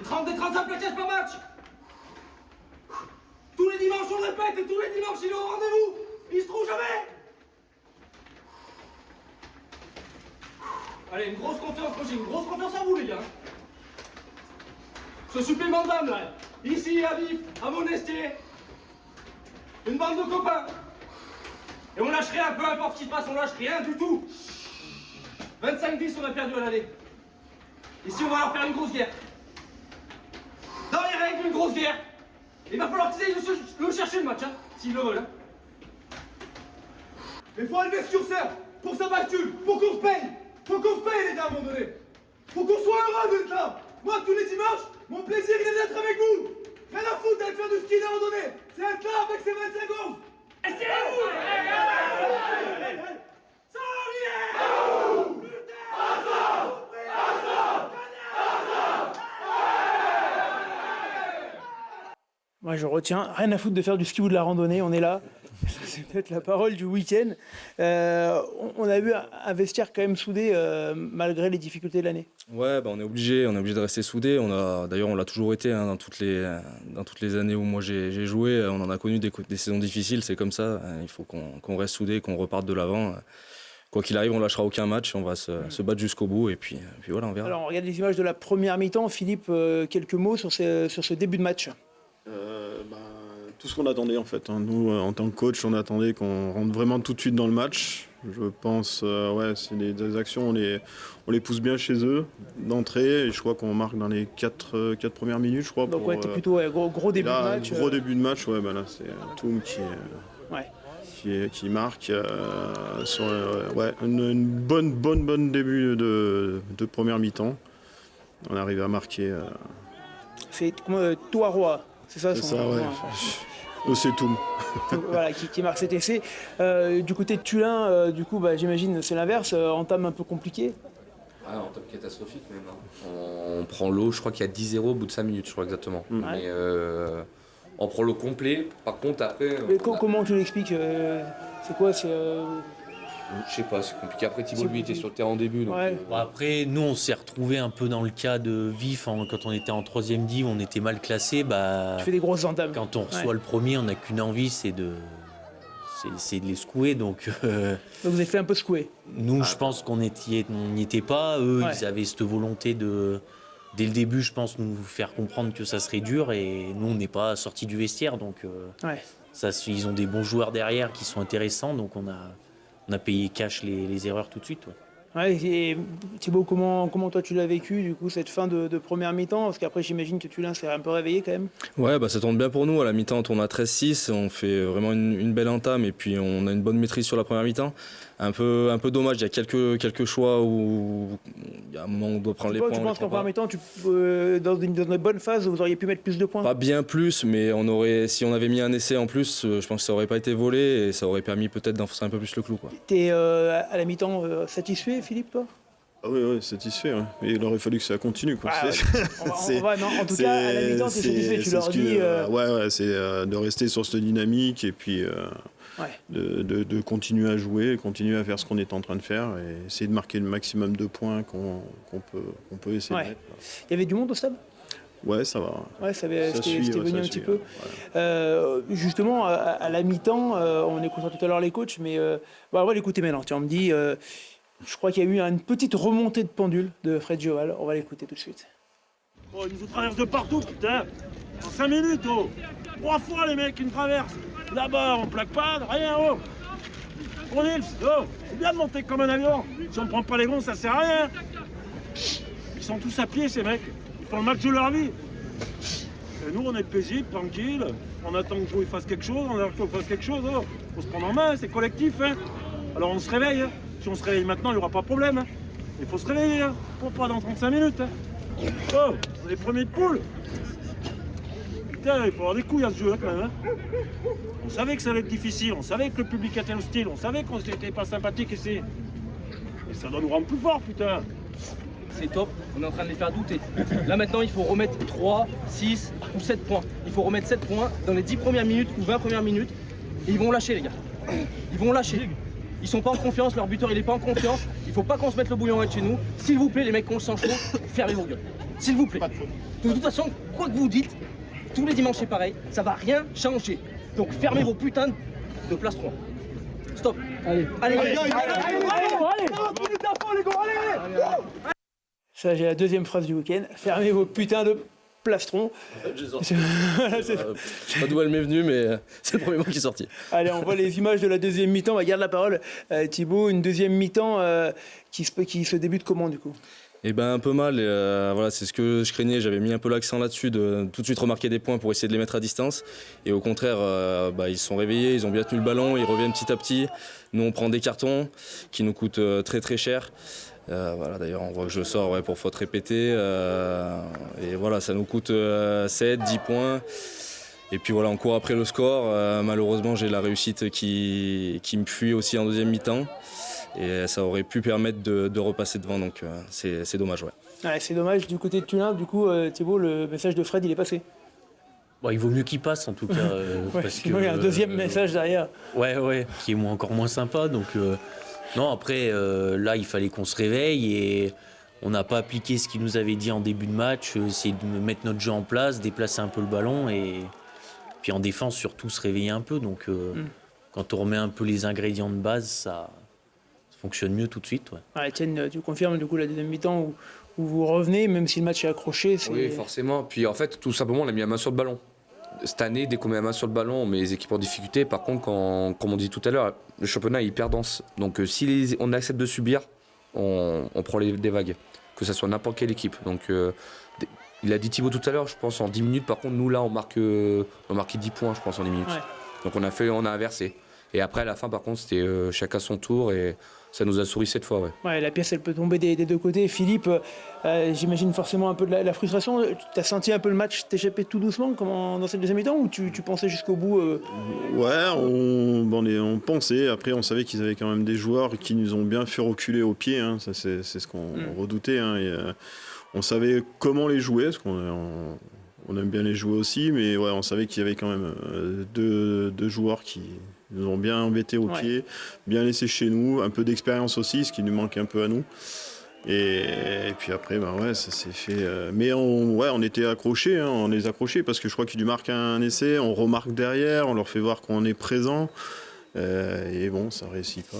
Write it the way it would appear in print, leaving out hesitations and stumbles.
30 et 35 plaquages par match. Tous les dimanches on le répète et tous les dimanches il est au rendez-vous. Il se trouve jamais. Allez, une grosse confiance, moi j'ai une grosse confiance en vous les gars. Ce supplément de dames là, ici à Vif, à Monestier, une bande de copains. Et on lâche rien, peu importe ce qui se passe, on lâche rien du tout. 25-10 on a perdu à l'aller. Ici on va leur faire une grosse guerre. Dans les règles, une grosse guerre. Il va falloir qu'ils aillent le chercher le match, hein, s'ils le veulent. Hein. Il faut enlever ce curseur pour que ça bascule, pour qu'on se paye. Faut qu'on se paye les gars à un moment donné. Faut qu'on soit heureux d'être là. Moi tous les dimanches, mon plaisir il est d'être avec vous. Rien à foutre d'aller faire du ski de randonnée. C'est être là avec ses 25 secondes. Et c'est où? Moi, je retiens rien à foutre de faire du ski ou de la randonnée. On est là. C'est peut-être la parole du week-end. On a vu un vestiaire quand même soudé malgré les difficultés de l'année. Ouais, on est obligé de rester soudé. D'ailleurs, on l'a toujours été hein, dans toutes les années où moi j'ai joué. On en a connu des saisons difficiles, c'est comme ça. Il faut qu'on reste soudé, qu'on reparte de l'avant. Quoi qu'il arrive, on lâchera aucun match. On va se battre jusqu'au bout et puis voilà, on verra. Alors, on regarde les images de la première mi-temps. Philippe, quelques mots sur ce début de match. Tout ce qu'on attendait en fait. Hein. Nous, en tant que coach, on attendait qu'on rentre vraiment tout de suite dans le match. Je pense, c'est des actions, on les pousse bien chez eux d'entrée. Et je crois qu'on marque dans les 4 premières minutes, je crois. Donc t'es plutôt gros début de match. Gros début de match, là c'est Toum qui marque sur une bonne début de première mi-temps. On arrive à marquer. C'est Touaroa. C'est ça, ouais. C'est tout. Voilà, qui marque cet essai. Du côté de Tullin, j'imagine c'est l'inverse, entame un peu compliqué. Ah, entame catastrophique même. Hein. On prend l'eau, je crois qu'il y a 10-0 au bout de 5 minutes, je crois exactement. Mais on prend l'eau complet. Par contre, après. Mais comment tu l'expliques c'est quoi Je sais pas, c'est compliqué. Après, Thibaut, lui, était sur le terrain en début. Donc, après, nous, on s'est retrouvés un peu dans le cas de Vif. Quand on était en 3e div, on était mal classé. Tu fais des grosses entames. Quand on reçoit le premier, on n'a qu'une envie, c'est de les secouer. Donc vous avez fait un peu secouer. Nous, je pense qu'on n'y était pas. Eux, ils avaient cette volonté de, dès le début, je pense, nous faire comprendre que ça serait dur. Et nous, on n'est pas sortis du vestiaire. Donc, ils ont des bons joueurs derrière qui sont intéressants. Donc, on a payé cash les erreurs tout de suite. Et Thibaut, comment toi tu l'as vécu, du coup, cette fin de première mi-temps? Parce qu'après, j'imagine que Tullin s'est un peu réveillé quand même. Ouais, ça tourne bien pour nous. À la mi-temps, on tourne à 13-6. On fait vraiment une belle entame et puis on a une bonne maîtrise sur la première mi-temps. Un peu dommage, il y a quelques choix où il y a un moment où on doit prendre les points. Tu penses qu'en première mi-temps, dans une bonne phase, vous auriez pu mettre plus de points? Pas bien plus, mais si on avait mis un essai en plus, je pense que ça n'aurait pas été volé et ça aurait permis peut-être d'enfoncer un peu plus le clou. T'es à la mi-temps satisfait, Philippe, toi? Ah oui, satisfait. Ouais. Et il aurait fallu que ça continue. En tout cas, à la mi-temps, t'es satisfait. Tu leur dis... c'est de rester sur cette dynamique et puis de continuer à jouer, continuer à faire ce qu'on est en train de faire et essayer de marquer le maximum de points qu'on peut essayer de mettre. Il y avait du monde au stade? Ouais, ça va. Ouais, c'était venu un petit peu. Ouais. Justement, à la mi-temps, on écoutera tout à l'heure les coachs, mais on va l'écouter maintenant. Tiens, on me dit... je crois qu'il y a eu une petite remontée de pendule de Fred Joal. On va l'écouter tout de suite. Oh, ils nous traversent de partout, putain. En 5 minutes, oh. 3 fois, les mecs, ils nous traversent. Là-bas, on plaque pas, rien, oh. Prenez c'est bien de monter comme un avion. Si on ne prend pas les gonds, ça sert à rien. Ils sont tous à pied, ces mecs. Ils font le match de leur vie. Et nous, on est paisible, tranquille. On attend que Joe fasse quelque chose, on attend qu'il fasse quelque chose. Oh. Faut se prendre en main, c'est collectif. Hein. Alors on se réveille. Hein. Si on se réveille maintenant, il n'y aura pas de problème. Hein. Il faut se réveiller, hein. Pas dans 35 minutes. Hein. Oh, on est premiers de poule. Putain, il faut avoir des couilles à ce jeu, hein, quand même. Hein. On savait que ça allait être difficile, on savait que le public était hostile, on savait qu'on n'était pas sympathique ici. Et ça doit nous rendre plus forts, putain. C'est top, on est en train de les faire douter. Là maintenant, il faut remettre 3, 6 ou 7 points. Il faut remettre 7 points dans les 10 premières minutes ou 20 premières minutes. Et ils vont lâcher, les gars. Ils vont lâcher. Ils sont pas en confiance, leur buteur il est pas en confiance. Il faut pas qu'on se mette le bouillon de chez nous. S'il vous plaît, les mecs qu'on le sent chaud, fermez vos gueules. S'il vous plaît. De toute façon, quoi que vous dites, tous les dimanches c'est pareil, ça va rien changer. Donc fermez vos putains de plastrons. Stop. Allez. Ça, j'ai la deuxième phrase du week-end. Fermez vos putains de plastrons. Pas d'où elle m'est venue, mais c'est le premier mot qui est sorti. Allez, on voit les images de la deuxième mi-temps. On va garder la parole. Thibaut, une deuxième mi-temps qui se débute comment du coup? Eh ben un peu mal, et voilà, c'est ce que je craignais, j'avais mis un peu l'accent là-dessus, de tout de suite remarquer des points pour essayer de les mettre à distance. Et au contraire, ils se sont réveillés, ils ont bien tenu le ballon, ils reviennent petit à petit. Nous on prend des cartons qui nous coûtent très très cher. Voilà, d'ailleurs on voit que je sors pour faute répétée. Et voilà, ça nous coûte 7, 10 points. Et puis voilà, on court après le score. Malheureusement j'ai la réussite qui me fuit aussi en deuxième mi-temps. Et ça aurait pu permettre de repasser devant, donc c'est dommage. Ouais. Ouais, c'est dommage. Du côté de Tullin, du coup, Thibaut, le message de Fred, il est passé. Bon, il vaut mieux qu'il passe en tout cas. Ouais, parce que, il y a un deuxième message derrière. Ouais, qui est encore moins sympa. Donc, non, après, là, il fallait qu'on se réveille et on n'a pas appliqué ce qu'il nous avait dit en début de match. C'est de mettre notre jeu en place, déplacer un peu le ballon et puis en défense, surtout, se réveiller un peu. Donc, quand on remet un peu les ingrédients de base, ça fonctionne mieux tout de suite. Ouais. Etienne, tu confirmes du coup la deuxième mi-temps où vous revenez, même si le match est accroché. Oui, forcément. Puis en fait, tout simplement, on a mis la main sur le ballon. Cette année, dès qu'on met la main sur le ballon, on met les équipes en difficulté. Par contre, comme on dit tout à l'heure, le championnat est hyper dense. Donc si on accepte de subir, on prend des vagues. Que ce soit n'importe quelle équipe. Donc il a dit Thibaut tout à l'heure, je pense en 10 minutes. Par contre, nous là, on marqué 10 points, je pense, en 10 minutes. Ouais. Donc on a inversé. Et après, à la fin, par contre, c'était chacun son tour et ça nous a souri cette fois. Ouais, la pièce, elle peut tomber des deux côtés. Philippe, j'imagine forcément un peu de la frustration. Tu as senti un peu le match t'échapper tout doucement dans cette deuxième mi-temps ou tu pensais jusqu'au bout Ouais, on pensait. Après, on savait qu'ils avaient quand même des joueurs qui nous ont bien fait reculer au pied. Hein. Ça, c'est ce qu'on redoutait. Hein. Et, on savait comment les jouer, parce on aime bien les jouer aussi. Mais ouais, on savait qu'il y avait quand même deux joueurs qui nous ont bien embêtés au pied, bien laissé chez nous, un peu d'expérience aussi, ce qui nous manque un peu à nous. Et puis après, ça s'est fait. Mais on était accrochés, hein, on les accrochés parce que je crois qu'ils marquent un essai, on remarque derrière, on leur fait voir qu'on est présent. Et bon, ça réussit pas.